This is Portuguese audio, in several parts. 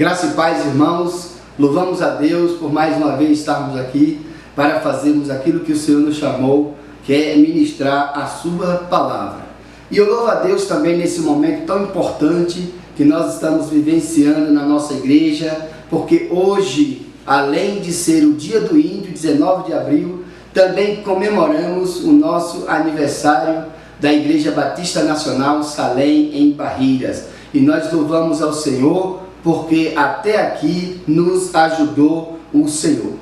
Graça e paz, irmãos, louvamos a Deus por mais uma vez estarmos aqui para fazermos aquilo que o Senhor nos chamou, que é ministrar a sua palavra. E eu louvo a Deus também nesse momento tão importante que nós estamos vivenciando na nossa igreja, porque hoje, além de ser o Dia do Índio, 19 de abril, também comemoramos o nosso aniversário da Igreja Batista Nacional Salém, em Barreiras. E nós louvamos ao Senhor, porque até aqui nos ajudou o Senhor.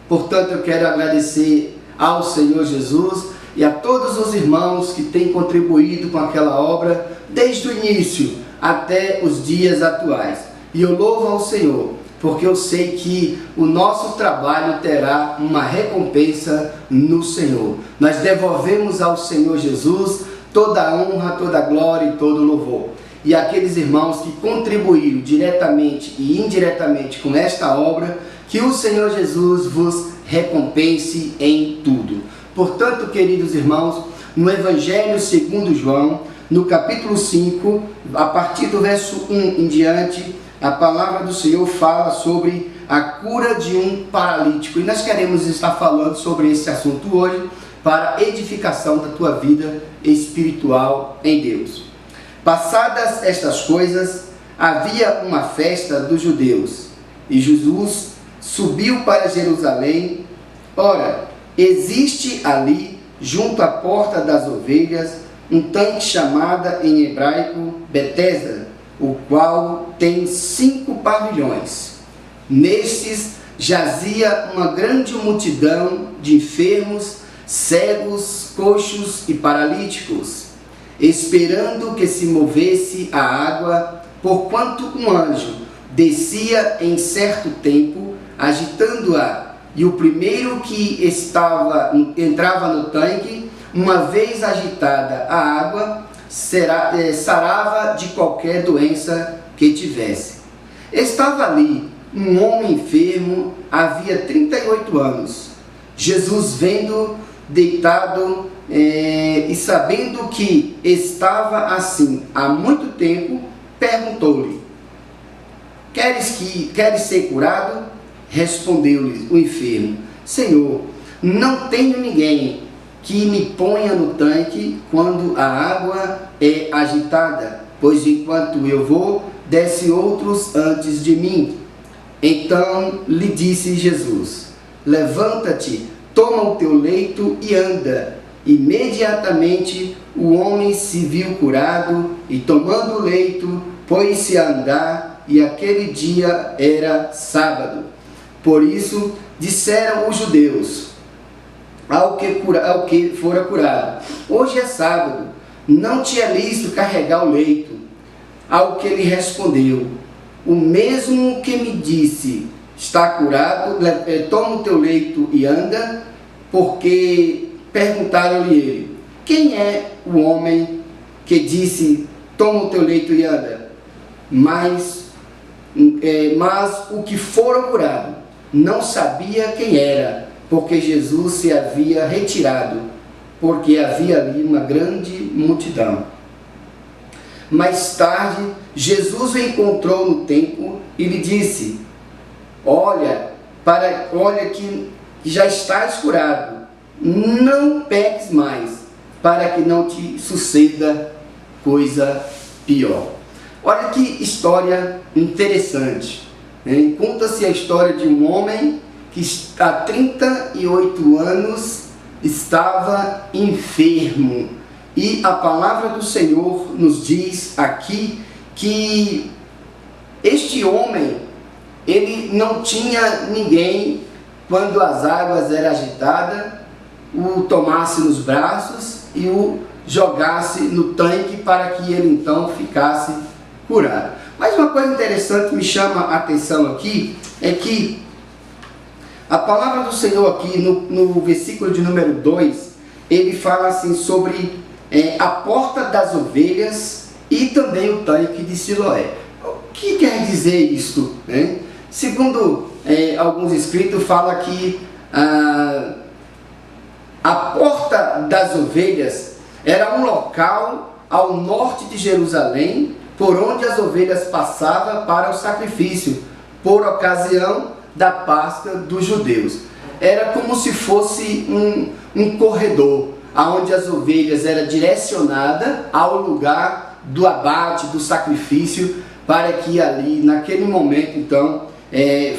Portanto, eu quero agradecer ao Senhor Jesus e a todos os irmãos que têm contribuído com aquela obra desde o início até os dias atuais. E eu louvo ao Senhor, porque eu sei que o nosso trabalho terá uma recompensa no Senhor. Nós devolvemos ao Senhor Jesus toda a honra, toda a glória e todo o louvor. E aqueles irmãos que contribuíram diretamente e indiretamente com esta obra, que o Senhor Jesus vos recompense em tudo. Portanto, queridos irmãos, no Evangelho segundo João, no capítulo 5, a partir do verso 1 em diante, a palavra do Senhor fala sobre a cura de um paralítico. E nós queremos estar falando sobre esse assunto hoje, para a edificação da tua vida espiritual em Deus. Passadas estas coisas, havia uma festa dos judeus, e Jesus subiu para Jerusalém. Ora, existe ali, junto à porta das ovelhas, um tanque chamado em hebraico Betesda, o qual tem 5 pavilhões. Nestes jazia uma grande multidão de enfermos, cegos, coxos e paralíticos, esperando que se movesse a água, porquanto um anjo descia em certo tempo, agitando-a, e o primeiro que entrava no tanque, uma vez agitada a água, sarava de qualquer doença que tivesse. Estava ali um homem enfermo, havia 38 anos. Jesus, vendo deitado e sabendo que estava assim há muito tempo, perguntou-lhe: queres ser curado? Respondeu-lhe o enfermo: Senhor, não tenho ninguém que me ponha no tanque quando a água é agitada, pois enquanto eu vou, desce outros antes de mim. Então lhe disse Jesus: levanta-te, toma o teu leito e anda. Imediatamente o homem se viu curado e, tomando o leito, pôs-se a andar, e aquele dia era sábado. Por isso disseram os judeus ao que fora curado: hoje é sábado, não te é lícito carregar o leito. Ao que ele respondeu: o mesmo que me disse, está curado, toma o teu leito e anda. Porque perguntaram-lhe ele: quem é o homem que disse, toma o teu leito e anda? Mas o que fora curado não sabia quem era, porque Jesus se havia retirado, porque havia ali uma grande multidão. Mais tarde, Jesus o encontrou no templo e lhe disse: olha que já estás curado, não peques mais, para que não te suceda coisa pior. Olha que história interessante, né? Conta-se a história de um homem que há 38 anos estava enfermo, e a palavra do Senhor nos diz aqui que este homem, ele não tinha ninguém, quando as águas eram agitadas, o tomasse nos braços e o jogasse no tanque para que ele então ficasse curado. Mas uma coisa interessante que me chama a atenção aqui é que a palavra do Senhor aqui no versículo de número 2, ele fala assim sobre a porta das ovelhas e também o tanque de Siloé. O que quer dizer isto, né? Segundo alguns escritos, fala que a porta das ovelhas era um local ao norte de Jerusalém, por onde as ovelhas passavam para o sacrifício, por ocasião da Páscoa dos judeus. Era como se fosse um corredor, onde as ovelhas eram direcionadas ao lugar do abate, do sacrifício, para que ali, naquele momento, então,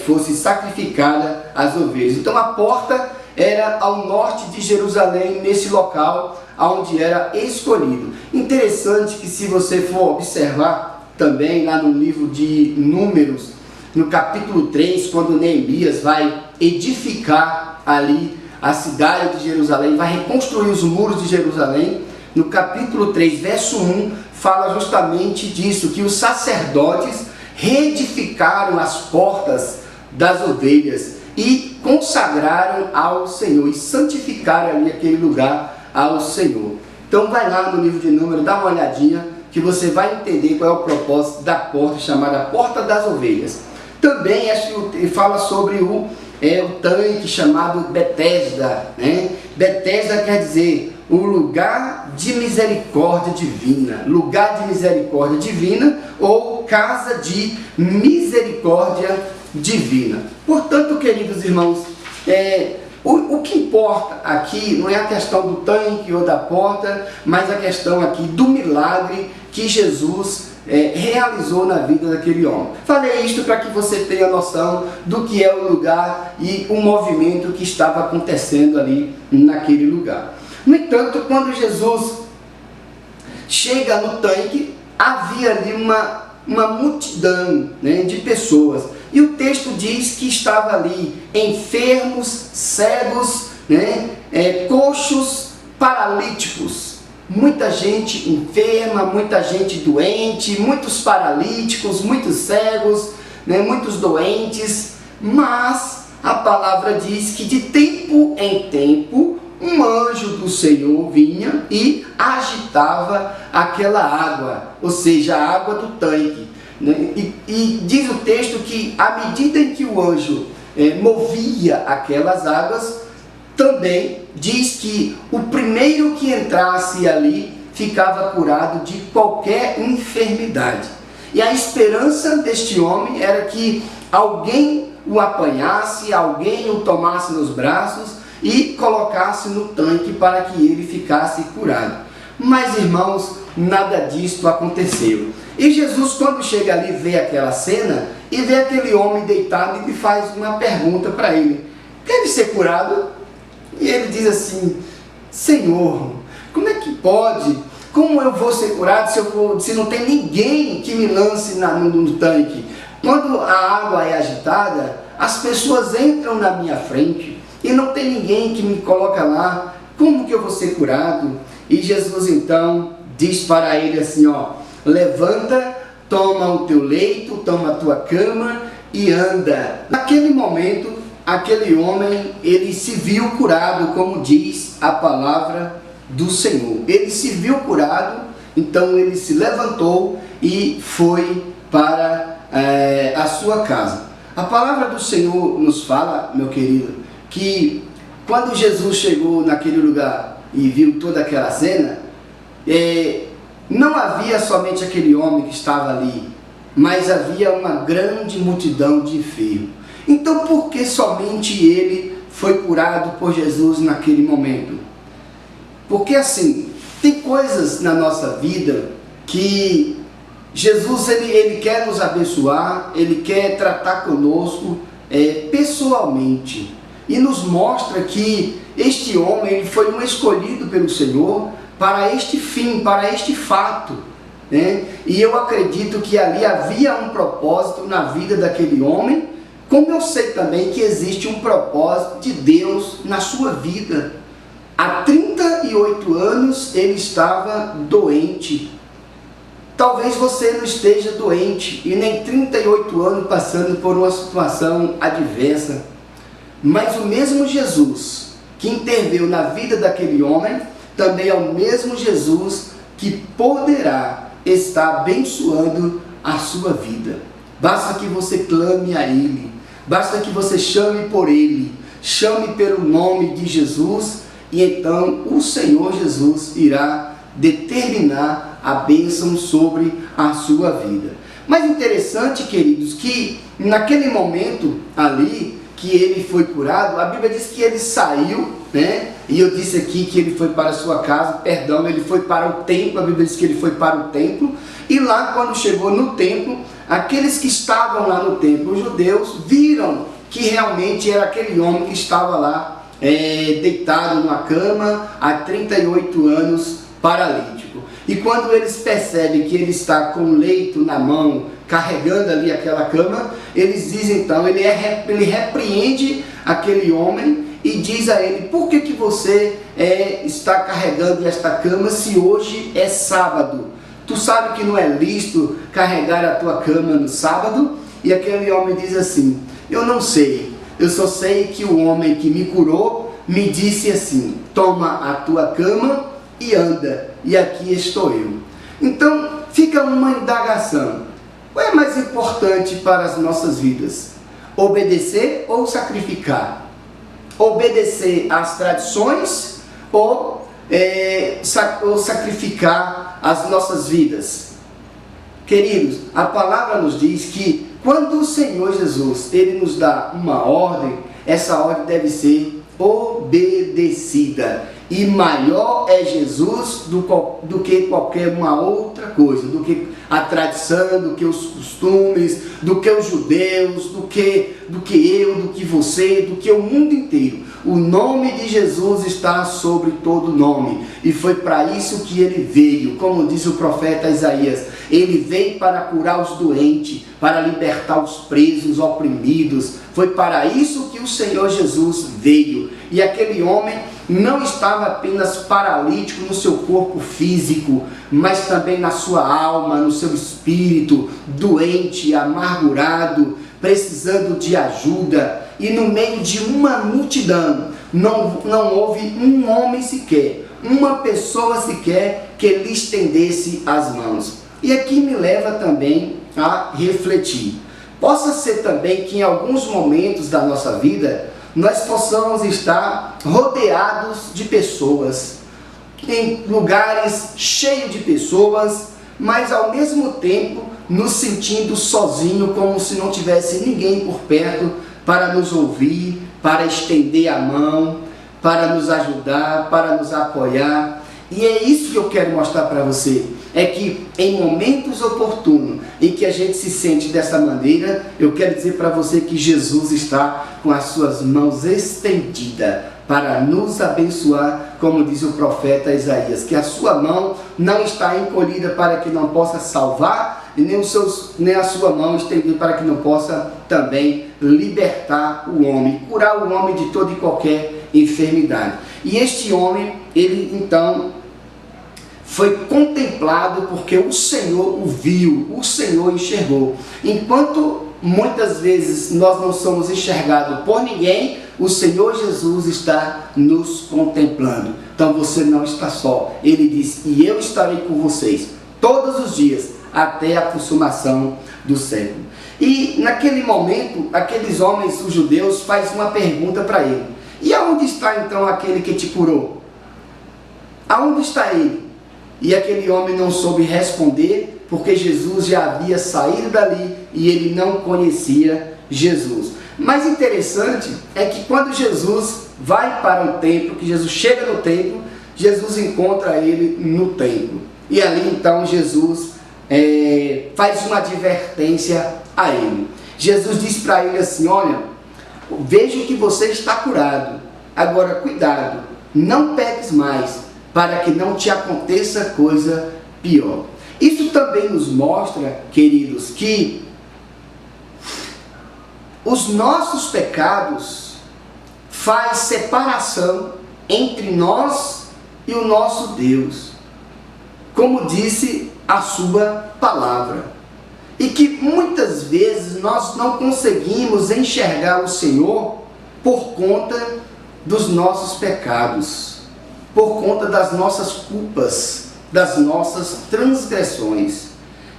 fosse sacrificada as ovelhas. Então a porta era ao norte de Jerusalém, nesse local onde era escolhido. Interessante que, se você for observar também lá no livro de Números, no capítulo 3, quando Neemias vai edificar ali a cidade de Jerusalém, vai reconstruir os muros de Jerusalém, no capítulo 3, verso 1, fala justamente disso, que os sacerdotes reedificaram as portas das ovelhas e consagraram ao Senhor, e santificaram ali aquele lugar ao Senhor. Então vai lá no livro de Números, dá uma olhadinha, que você vai entender qual é o propósito da porta, chamada Porta das Ovelhas. Também fala sobre o tanque chamado Betesda, né? Betesda quer dizer o lugar de misericórdia divina, lugar de misericórdia divina, ou casa de misericórdia divina. Portanto, queridos irmãos, o que importa aqui não é a questão do tanque ou da porta, mas a questão aqui do milagre que Jesus realizou na vida daquele homem. Falei isto para que você tenha noção do que é o lugar e o movimento que estava acontecendo ali naquele lugar. No entanto, quando Jesus chega no tanque, havia ali uma multidão, né, de pessoas. E o texto diz que estava ali enfermos, cegos, né, coxos, paralíticos. Muita gente enferma, muita gente doente, muitos paralíticos, muitos cegos, né, muitos doentes. Mas a palavra diz que de tempo em tempo um anjo do Senhor vinha e agitava aquela água, ou seja, a água do tanque. E diz o texto que, à medida em que o anjo movia aquelas águas, também diz que o primeiro que entrasse ali ficava curado de qualquer enfermidade. E a esperança deste homem era que alguém o apanhasse, alguém o tomasse nos braços e colocasse no tanque para que ele ficasse curado. Mas, irmãos, nada disto aconteceu. E Jesus, quando chega ali, vê aquela cena e vê aquele homem deitado, e lhe faz uma pergunta para ele: quer ser curado? E ele diz assim: Senhor, como é que pode? Como eu vou ser curado se não tem ninguém que me lance no tanque? Quando a água é agitada, as pessoas entram na minha frente e não tem ninguém que me coloca lá. Como que eu vou ser curado? E Jesus então diz para ele assim, levanta, toma o teu leito, toma a tua cama e anda. Naquele momento, aquele homem, ele se viu curado, como diz a palavra do Senhor. Ele se viu curado, então ele se levantou e foi para a sua casa. A palavra do Senhor nos fala, meu querido, que quando Jesus chegou naquele lugar e viu toda aquela cena, não havia somente aquele homem que estava ali, mas havia uma grande multidão de enfermos. Então, por que somente ele foi curado por Jesus naquele momento? Porque assim, tem coisas na nossa vida que Jesus ele quer nos abençoar, ele quer tratar conosco pessoalmente. E nos mostra que este homem ele foi um escolhido pelo Senhor para este fim, para este fato, né? E eu acredito que ali havia um propósito na vida daquele homem, como eu sei também que existe um propósito de Deus na sua vida. Há 38 anos ele estava doente. Talvez você não esteja doente e nem 38 anos passando por uma situação adversa. Mas o mesmo Jesus que interveio na vida daquele homem, também é o mesmo Jesus que poderá estar abençoando a sua vida. Basta que você clame a Ele, basta que você chame por Ele, chame pelo nome de Jesus, e então o Senhor Jesus irá determinar a bênção sobre a sua vida. Mas interessante, queridos, que naquele momento ali que ele foi curado, a Bíblia diz que ele saiu, né? E eu disse aqui que ele foi para a sua casa, perdão, ele foi para o templo, a Bíblia diz que ele foi para o templo, e lá quando chegou no templo, aqueles que estavam lá no templo, os judeus, viram que realmente era aquele homem que estava lá, deitado numa cama, há 38 anos, paralítico. E quando eles percebem que ele está com o leito na mão, carregando ali aquela cama, eles dizem então, ele repreende aquele homem e diz a ele: por que você está carregando esta cama se hoje é sábado? Tu sabe que não é lícito carregar a tua cama no sábado? E aquele homem diz assim: eu não sei, eu só sei que o homem que me curou me disse assim: toma a tua cama e anda, e aqui estou eu. Então fica uma indagação: qual é mais importante para as nossas vidas? Obedecer ou sacrificar? Obedecer às tradições ou sacrificar as nossas vidas? Queridos, a palavra nos diz que quando o Senhor Jesus ele nos dá uma ordem, essa ordem deve ser obedecida. E maior é Jesus do que qualquer uma outra coisa, do que a tradição, do que os costumes, do que os judeus, do que eu, do que você, do que o mundo inteiro. O nome de Jesus está sobre todo nome, e foi para isso que ele veio, como diz o profeta Isaías. Ele veio para curar os doentes, para libertar os presos, oprimidos. Foi para isso que o Senhor Jesus veio. E aquele homem não estava apenas paralítico no seu corpo físico, mas também na sua alma, no seu espírito, doente, amargurado, precisando de ajuda. E no meio de uma multidão, não houve um homem sequer, uma pessoa sequer que lhe estendesse as mãos. E aqui me leva também a refletir. Possa ser também que em alguns momentos da nossa vida, nós possamos estar rodeados de pessoas, em lugares cheios de pessoas, mas ao mesmo tempo nos sentindo sozinhos, como se não tivesse ninguém por perto para nos ouvir, para estender a mão, para nos ajudar, para nos apoiar. E é isso que eu quero mostrar para você, é que em momentos oportunos em que a gente se sente dessa maneira, eu quero dizer para você que Jesus está com as suas mãos estendidas para nos abençoar, como diz o profeta Isaías, que a sua mão não está encolhida para que não possa salvar, e nem a sua mão estendida para que não possa também libertar o homem, curar o homem de toda e qualquer enfermidade. E este homem, ele então foi contemplado porque o Senhor o viu, o Senhor enxergou. Enquanto muitas vezes nós não somos enxergados por ninguém, o Senhor Jesus está nos contemplando. Então você não está só. Ele diz: e eu estarei com vocês todos os dias, até a consumação do século. E naquele momento, aqueles homens, os judeus, fazem uma pergunta para ele: e aonde está então aquele que te curou? Aonde está ele? E aquele homem não soube responder, porque Jesus já havia saído dali e ele não conhecia Jesus. Mas interessante é que quando Jesus vai para o templo, que Jesus chega no templo, Jesus encontra ele no templo. E ali então Jesus faz uma advertência a ele. Jesus diz para ele assim: olha, vejo que você está curado, agora cuidado, não peques mais, para que não te aconteça coisa pior. Isso também nos mostra, queridos, que os nossos pecados faz separação entre nós e o nosso Deus, como disse a sua palavra. E que muitas vezes nós não conseguimos enxergar o Senhor por conta dos nossos pecados, por conta das nossas culpas, das nossas transgressões.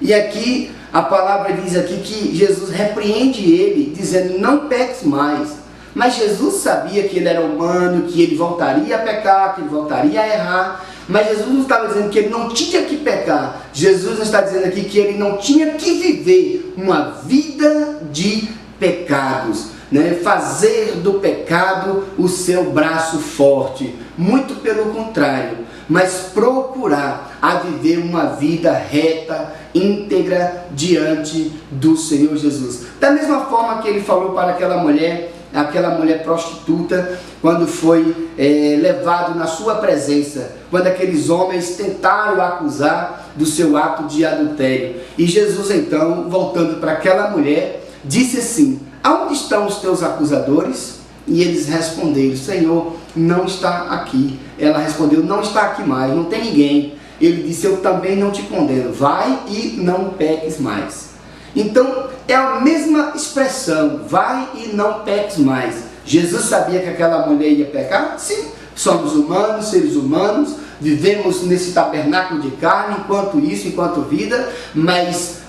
E aqui a palavra diz aqui que Jesus repreende ele, dizendo: não peques mais. Mas Jesus sabia que ele era humano, que ele voltaria a pecar, que ele voltaria a errar. Mas Jesus não estava dizendo que ele não tinha que pecar. Jesus está dizendo aqui que ele não tinha que viver uma vida de pecados, né? Fazer do pecado o seu braço forte. Muito pelo contrário, mas procurar a viver uma vida reta, íntegra diante do Senhor Jesus. Da mesma forma que ele falou para aquela mulher prostituta, quando foi levado na sua presença, quando aqueles homens tentaram acusar do seu ato de adultério. E Jesus então, voltando para aquela mulher, disse assim: aonde estão os teus acusadores? E eles responderam: Senhor, não está aqui. Ela respondeu: não está aqui mais, não tem ninguém. Ele disse: eu também não te condeno, vai e não peques mais. Então é a mesma expressão, vai e não peques mais. Jesus sabia que aquela mulher ia pecar? Sim, somos humanos, seres humanos, vivemos nesse tabernáculo de carne, enquanto vida, mas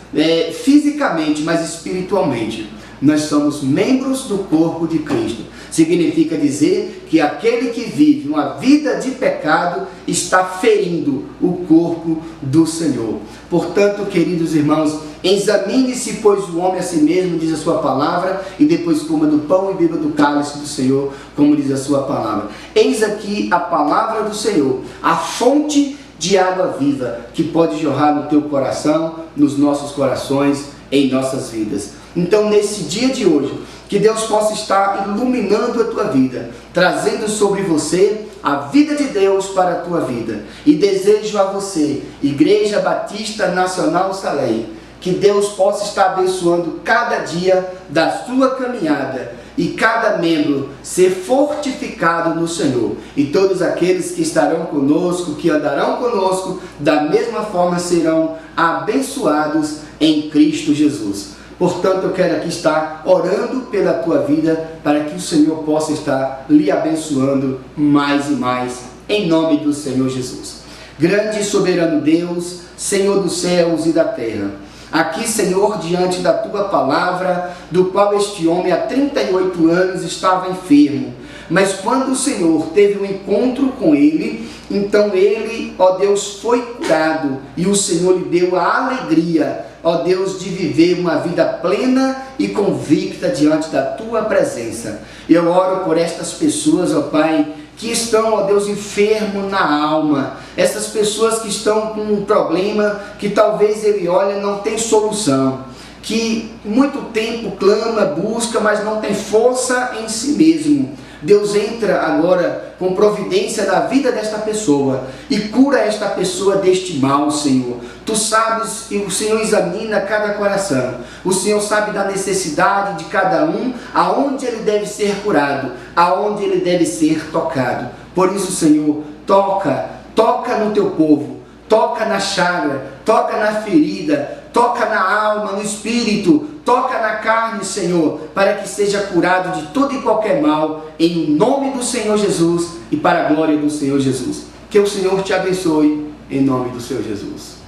fisicamente, mas espiritualmente nós somos membros do corpo de Cristo. Significa dizer que aquele que vive uma vida de pecado está ferindo o corpo do Senhor. Portanto, queridos irmãos, examine-se, pois, o homem a si mesmo, diz a sua palavra, e depois coma do pão e beba do cálice do Senhor, como diz a sua palavra. Eis aqui a palavra do Senhor, a fonte de água viva, que pode jorrar no teu coração, nos nossos corações, em nossas vidas. Então, nesse dia de hoje, que Deus possa estar iluminando a tua vida, trazendo sobre você a vida de Deus para a tua vida. E desejo a você, Igreja Batista Nacional Salém, que Deus possa estar abençoando cada dia da sua caminhada e cada membro ser fortificado no Senhor. E todos aqueles que estarão conosco, que andarão conosco, da mesma forma serão abençoados em Cristo Jesus. Portanto, eu quero aqui estar orando pela tua vida, para que o Senhor possa estar lhe abençoando mais e mais, em nome do Senhor Jesus. Grande e soberano Deus, Senhor dos céus e da terra, aqui, Senhor, diante da tua palavra, do qual este homem há 38 anos estava enfermo, mas quando o Senhor teve um encontro com ele, então ele, ó Deus, foi curado, e o Senhor lhe deu a alegria, ó Deus, de viver uma vida plena e convicta diante da tua presença. Eu oro por estas pessoas, ó Pai, que estão, ó Deus, enfermos na alma, essas pessoas que estão com um problema que talvez ele olha não tem solução, que muito tempo clama, busca, mas não tem força em si mesmo. Deus, entra agora com providência na vida desta pessoa e cura esta pessoa deste mal, Senhor. Tu sabes e o Senhor examina cada coração. O Senhor sabe da necessidade de cada um, aonde ele deve ser curado, aonde ele deve ser tocado. Por isso, Senhor, toca no teu povo, toca na chaga, toca na ferida, toca na alma, no espírito, toca na carne, Senhor, para que seja curado de todo e qualquer mal, em nome do Senhor Jesus e para a glória do Senhor Jesus. Que o Senhor te abençoe, em nome do Senhor Jesus.